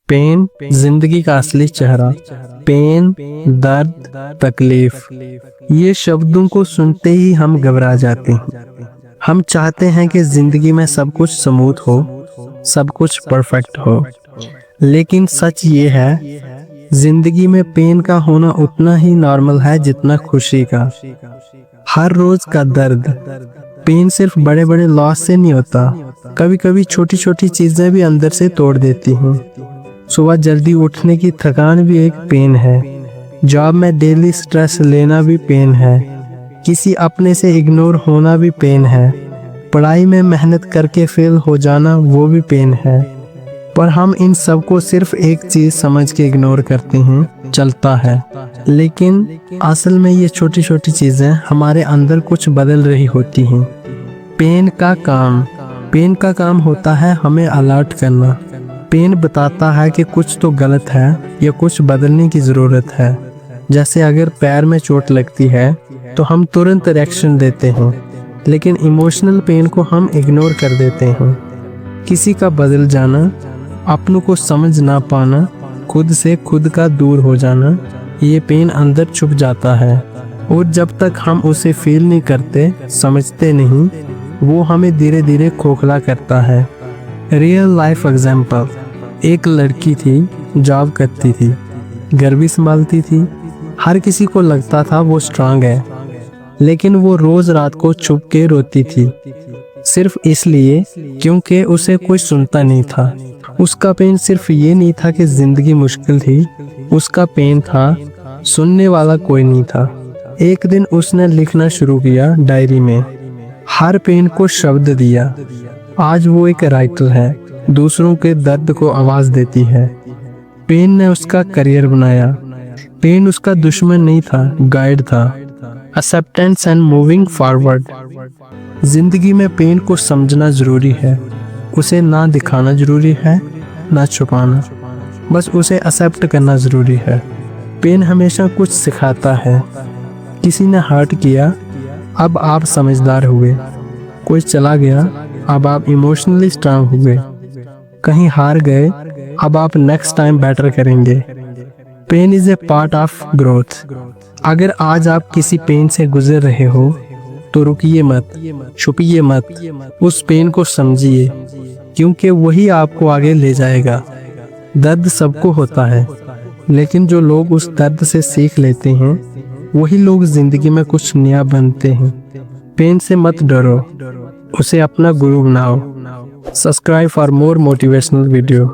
Pen जिंदगी का असली चेहरा। पेन, दर्द, तकलीफ, ये शब्दों को सुनते ही हम घबरा जाते हैं। हम चाहते हैं कि जिंदगी में सब कुछ स्मूथ हो, सब कुछ परफेक्ट हो, लेकिन सच ये है, जिंदगी में पेन का होना उतना ही नॉर्मल है जितना खुशी का। हर रोज का दर्द। पेन सिर्फ बड़े बड़े लॉस से नहीं होता, कभी कभी छोटी छोटी चीजें भी अंदर से तोड़ देती हैं। सुबह जल्दी उठने की थकान भी एक पेन है। जॉब में डेली स्ट्रेस लेना भी पेन है। किसी अपने से इग्नोर होना भी पेन है। पढ़ाई में मेहनत करके फेल हो जाना वो भी पेन है। पर हम इन सब को सिर्फ एक चीज समझ के इग्नोर करते हैं, चलता है। लेकिन असल में ये छोटी छोटी चीजें हमारे अंदर कुछ बदल रही होती हैं। पेन का काम होता है हमें अलर्ट करना। पेन बताता है कि कुछ तो गलत है या कुछ बदलने की ज़रूरत है। जैसे अगर पैर में चोट लगती है तो हम तुरंत रिएक्शन देते हैं, लेकिन इमोशनल पेन को हम इग्नोर कर देते हैं। किसी का बदल जाना, अपनों को समझ ना पाना, खुद से खुद का दूर हो जाना, ये पेन अंदर छुप जाता है और जब तक हम उसे फील नहीं करते, समझते नहीं, वो हमें धीरे धीरे खोखला करता है। Real life example. एक लड़की थी, जॉब करती थी, घर भी संभालती थी। हर किसी को लगता था वो स्ट्रांग है, लेकिन वो रोज रात को छुप के रोती थी, सिर्फ इसलिए क्योंकि उसे कोई सुनता नहीं था। उसका पेन सिर्फ ये नहीं था कि जिंदगी मुश्किल थी, उसका पेन था सुनने वाला कोई नहीं था। एक दिन उसने लिखना शुरू किया डायरी में, हर पेन को शब्द दिया। आज वो एक राइटर है, दूसरों के दर्द को आवाज देती है। पेन ने उसका करियर बनाया। पेन उसका दुश्मन नहीं था, गाइड था। Acceptance and moving forward. जिंदगी में पेन को समझना जरूरी है, उसे ना दिखाना जरूरी है, ना छुपाना, बस उसे एक्सेप्ट करना जरूरी है। पेन हमेशा कुछ सिखाता है। किसी ने हर्ट किया, अब आप समझदार हुए। कोई चला गया, अब आप इमोशनली स्ट्रांग हुए। कहीं हार गए, अब आप नेक्स्ट टाइम बेटर करेंगे। Pain is a part of growth. अगर आज आप किसी पेन से गुजर रहे हो तो रुकिए मत, छुपिए मत, उस पेन को समझिए, क्योंकि वही आपको आगे ले जाएगा। दर्द सबको होता है, लेकिन जो लोग उस दर्द से सीख लेते हैं, वही लोग जिंदगी में कुछ नया बनते हैं। पेन से मत डरो, उसे अपना गुरु बनाओ। Subscribe for more motivational video.